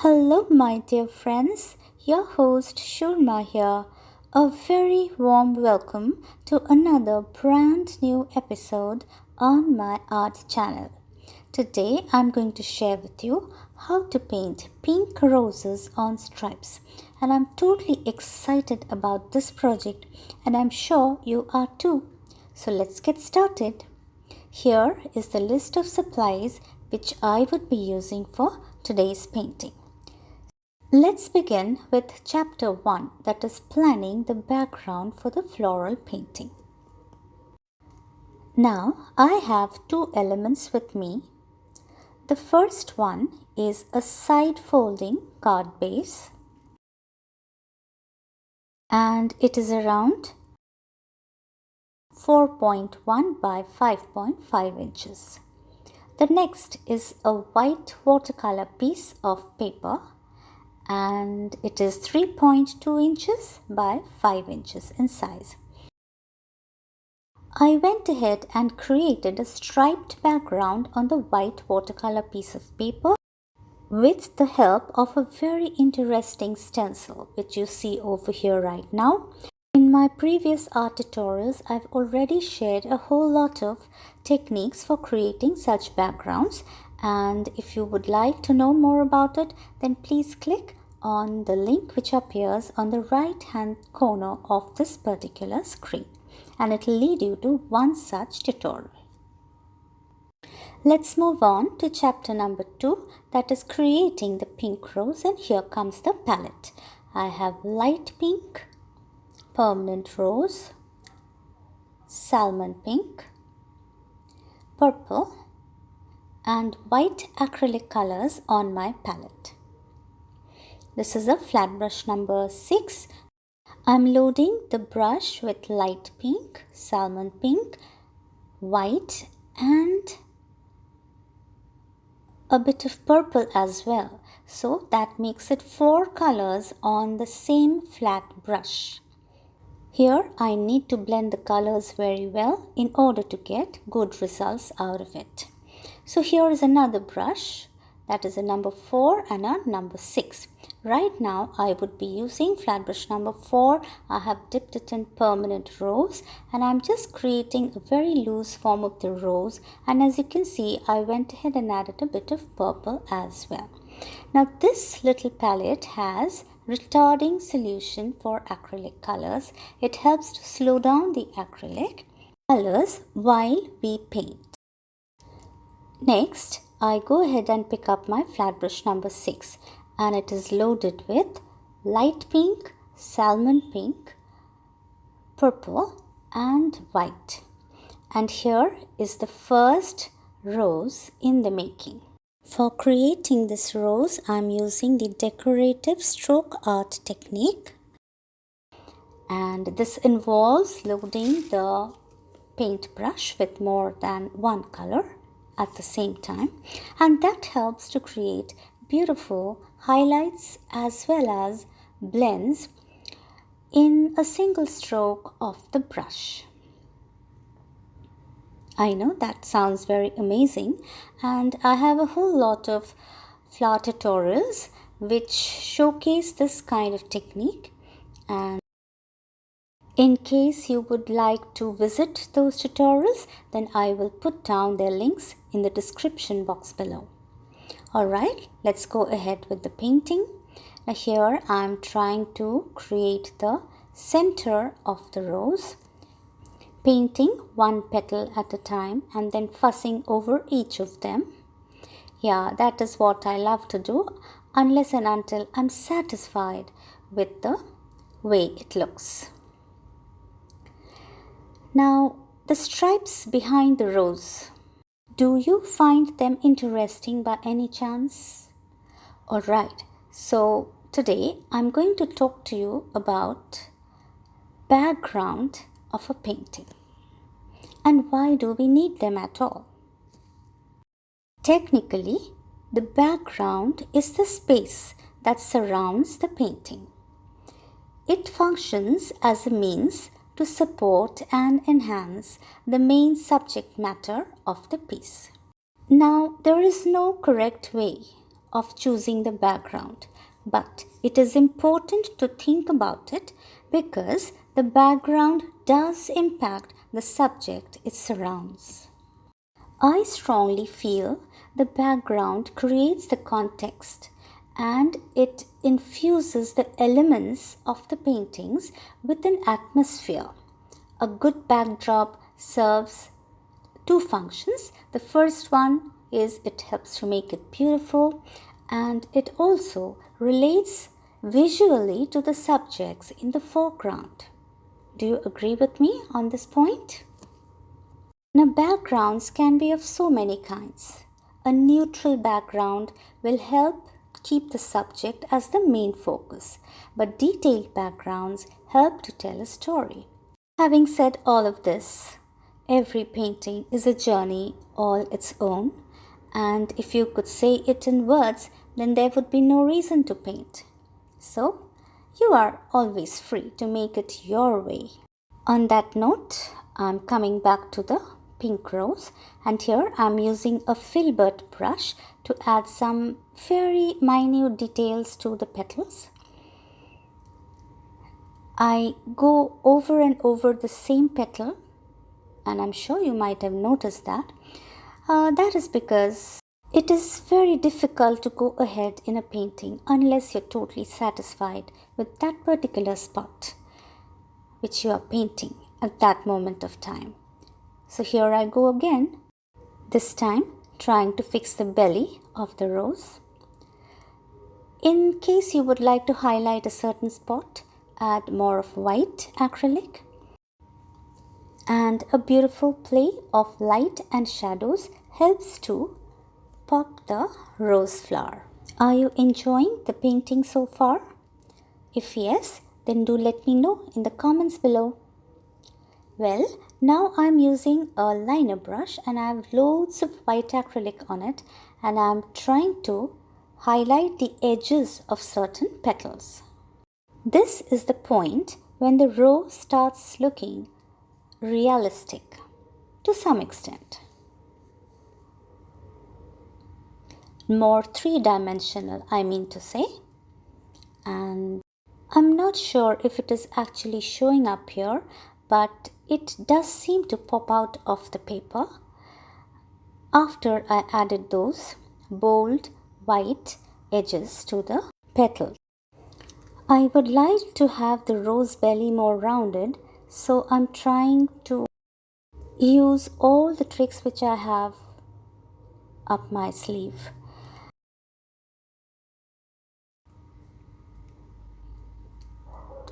Hello, my dear friends. Your host Shurma here. A very warm welcome to another brand new episode on my art channel. Today, I'm going to share with you how to paint pink roses on stripes. And I'm totally excited about this project, and I'm sure you are too. So, let's get started. Here is the list of supplies which I would be using for today's painting. Let's begin with chapter 1, that is planning the background for the floral painting. Now I have two elements with me. The first one is a side folding card base, and it is around 4.1 by 5.5 inches. The next is a white watercolor piece of paper, and it is 3.2 inches by 5 inches in size. I went ahead and created a striped background on the white watercolor piece of paper with the help of a very interesting stencil which you see over here right now. In my previous art tutorials, I've already shared a whole lot of techniques for creating such backgrounds, and if you would like to know more about it, then please click on the link which appears on the right hand corner of this particular screen, and it will lead you to one such tutorial. Let's move on to chapter number 2, that is creating the pink rose, and here comes the palette. I have light pink, permanent rose, salmon pink, purple, and white acrylic colors on my palette. This is a flat brush number 6. I'm loading the brush with light pink, salmon pink, white, and a bit of purple as well. So that makes it 4 colors on the same flat brush. Here I need to blend the colors very well in order to get good results out of it. So here is another brush, that is a number 4 and a number 6. Right now I would be using flat brush number 4. I have dipped it in permanent rose, and I'm just creating a very loose form of the rose, and as you can see I went ahead and added a bit of purple as well. Now this little palette has retarding solution for acrylic colors. It helps to slow down the acrylic colors while we paint. Next, I go ahead and pick up my flat brush number 6, and it is loaded with light pink, salmon pink, purple, and white. And here is the first rose in the making. For creating this rose, I am using the decorative stroke art technique, and this involves loading the paintbrush with more than one color at the same time, and that helps to create beautiful highlights as well as blends in a single stroke of the brush. I know that sounds very amazing, and I have a whole lot of flower tutorials which showcase this kind of technique, and in case you would like to visit those tutorials, then I will put down their links in the description box below. Alright, let's go ahead with the painting. Now here I am trying to create the center of the rose, painting one petal at a time and then fussing over each of them. Yeah, that is what I love to do, unless and until I'm satisfied with the way it looks. Now, the stripes behind the rose. Do you find them interesting by any chance? Alright, so today I'm going to talk to you about background of a painting. And why do we need them at all? Technically, the background is the space that surrounds the painting. It functions as a means to support and enhance the main subject matter of the piece. Now, there is no correct way of choosing the background, but it is important to think about it because the background does impact the subject it surrounds. I strongly feel the background creates the context and it infuses the elements of the paintings with an atmosphere. A good backdrop serves two functions. The first one is it helps to make it beautiful, and it also relates visually to the subjects in the foreground. Do you agree with me on this point? Now, backgrounds can be of so many kinds. A neutral background will help keep the subject as the main focus, but detailed backgrounds help to tell a story. Having said all of this, every painting is a journey all its own, and if you could say it in words, then there would be no reason to paint. So, you are always free to make it your way. On that note, I'm coming back to the pink rose, and here I'm using a filbert brush to add some very minute details to the petals. I go over and over the same petal, and I'm sure you might have noticed that. That is because it is very difficult to go ahead in a painting unless you're totally satisfied with that particular spot which you are painting at that moment of time. So here I go again, this time trying to fix the belly of the rose. In case you would like to highlight a certain spot, add more of white acrylic. And a beautiful play of light and shadows helps to pop the rose flower. Are you enjoying the painting so far? If yes, then do let me know in the comments below. Well, now I'm using a liner brush and I have loads of white acrylic on it, and I'm trying to highlight the edges of certain petals. This is the point when the rose starts looking realistic to some extent. More three-dimensional, I mean to say. And I'm not sure if it is actually showing up here, but it does seem to pop out of the paper after I added those bold white edges to the petal. I would like to have the rose belly more rounded, so I'm trying to use all the tricks which I have up my sleeve.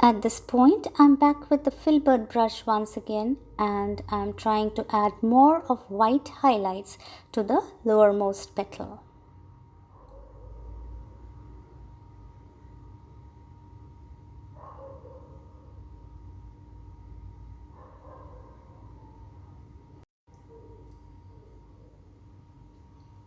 At this point, I'm back with the filbert brush once again, and I'm trying to add more of white highlights to the lowermost petal.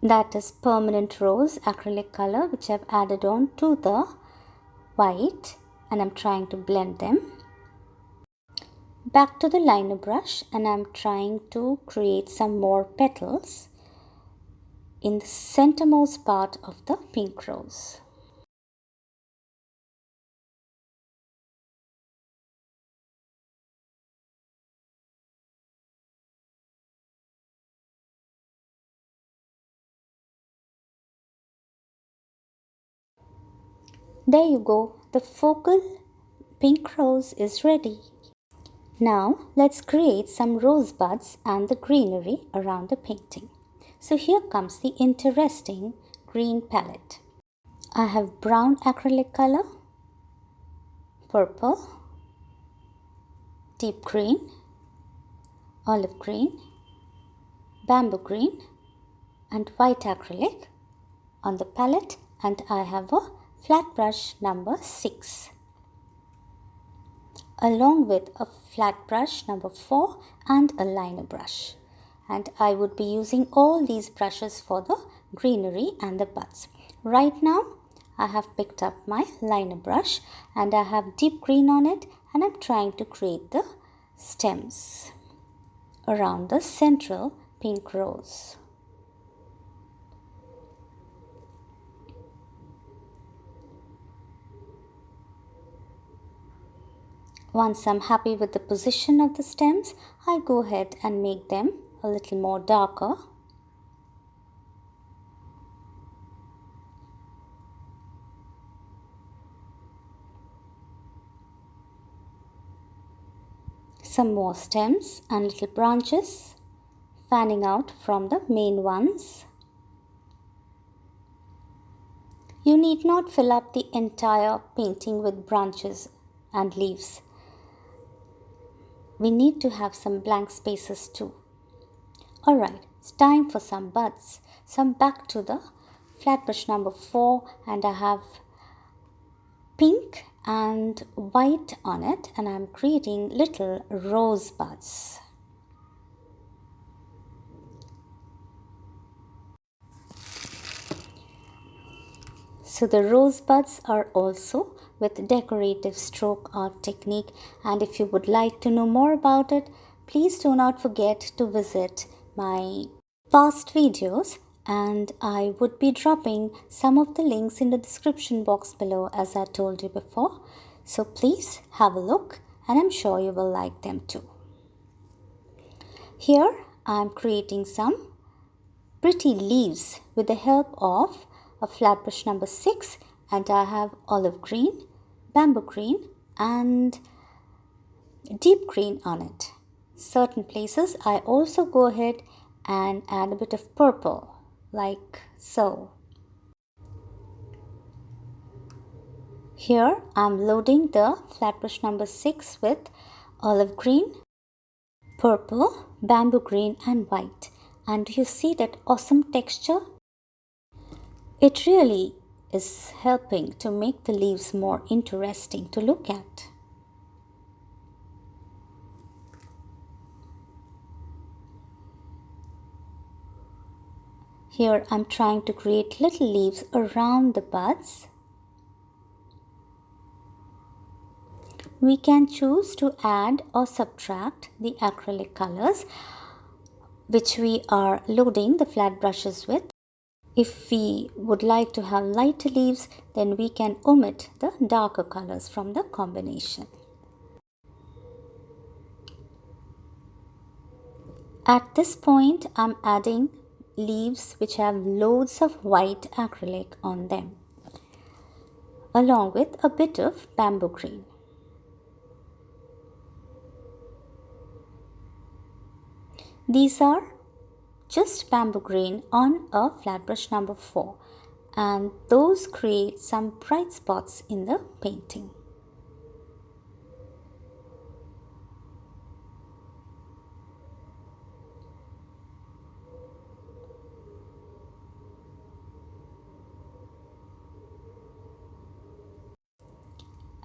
That is permanent rose acrylic color which I've added on to the white, and I'm trying to blend them. Back to the liner brush, and I'm trying to create some more petals in the centermost part of the pink rose. There you go, the focal pink rose is ready. Now let's create some rosebuds and the greenery around the painting. So here comes the interesting green palette. I have brown acrylic color, purple, deep green, olive green, bamboo green and white acrylic on the palette, and I have a flat brush number 6 along with a flat brush number 4 and a liner brush, and I would be using all these brushes for the greenery and the buds. Right now I have picked up my liner brush and I have deep green on it, and I'm trying to create the stems around the central pink rose. Once I'm happy with the position of the stems, I go ahead and make them a little more darker. Some more stems and little branches fanning out from the main ones. You need not fill up the entire painting with branches and leaves. We need to have some blank spaces too. Alright, it's time for some buds. So I'm back to the flat brush number 4 and I have pink and white on it and I'm creating little rose buds. So the rose buds are also with decorative stroke art technique, and if you would like to know more about it, please do not forget to visit my past videos, and I would be dropping some of the links in the description box below as I told you before. So please have a look and I'm sure you will like them too. Here I am creating some pretty leaves with the help of a flat brush number 6, and I have olive green, bamboo green and deep green on it. Certain places I also go ahead and add a bit of purple like so. Here I'm loading the flat brush number 6 with olive green, purple, bamboo green and white. And do you see that awesome texture? It really is helping to make the leaves more interesting to look at. Here I'm trying to create little leaves around the buds. We can choose to add or subtract the acrylic colors which we are loading the flat brushes with. If we would like to have lighter leaves, then we can omit the darker colors from the combination. At this point, I'm adding leaves which have loads of white acrylic on them, along with a bit of bamboo green. These are just bamboo green on a flat brush number 4, and those create some bright spots in the painting.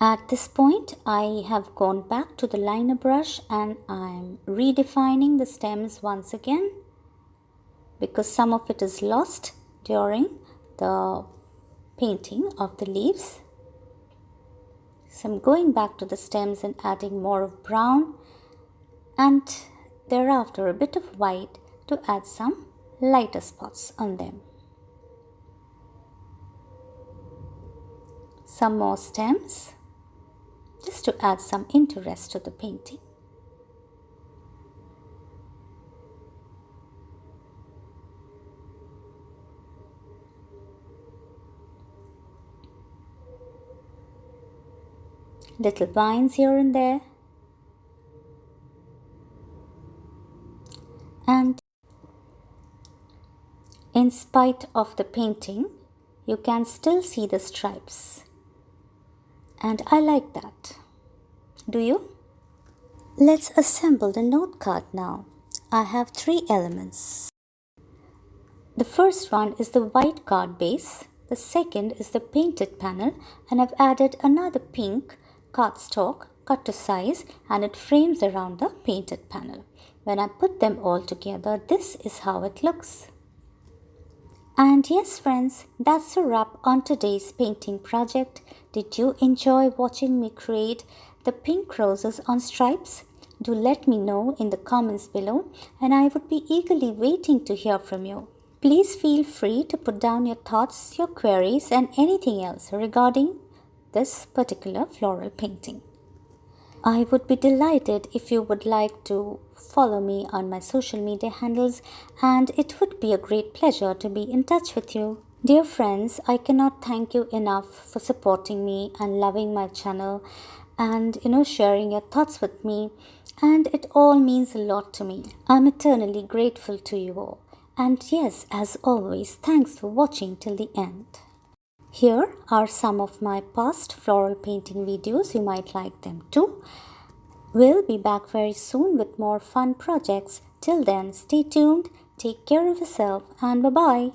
At this point, I have gone back to the liner brush and I'm redefining the stems once again, because some of it is lost during the painting of the leaves. So I'm going back to the stems and adding more of brown and thereafter a bit of white to add some lighter spots on them. Some more stems just to add some interest to the painting. Little vines here and there. And in spite of the painting, you can still see the stripes. And I like that. Do you? Let's assemble the note card now. I have 3 elements. The first one is the white card base. The second is the painted panel, and I've added another pink cardstock cut to size, and it frames around the painted panel. When I put them all together, this is how it looks. And yes friends, that's a wrap on today's painting project. Did you enjoy watching me create the pink roses on stripes? Do let me know in the comments below, and I would be eagerly waiting to hear from you. Please feel free to put down your thoughts, your queries and anything else regarding this particular floral painting. I would be delighted if you would like to follow me on my social media handles, and it would be a great pleasure to be in touch with you. Dear friends, I cannot thank you enough for supporting me and loving my channel and sharing your thoughts with me, and it all means a lot to me. I'm eternally grateful to you all. And yes, as always, thanks for watching till the end. Here are some of my past floral painting videos. You might like them too. We'll be back very soon with more fun projects. Till then, stay tuned, take care of yourself, and bye-bye.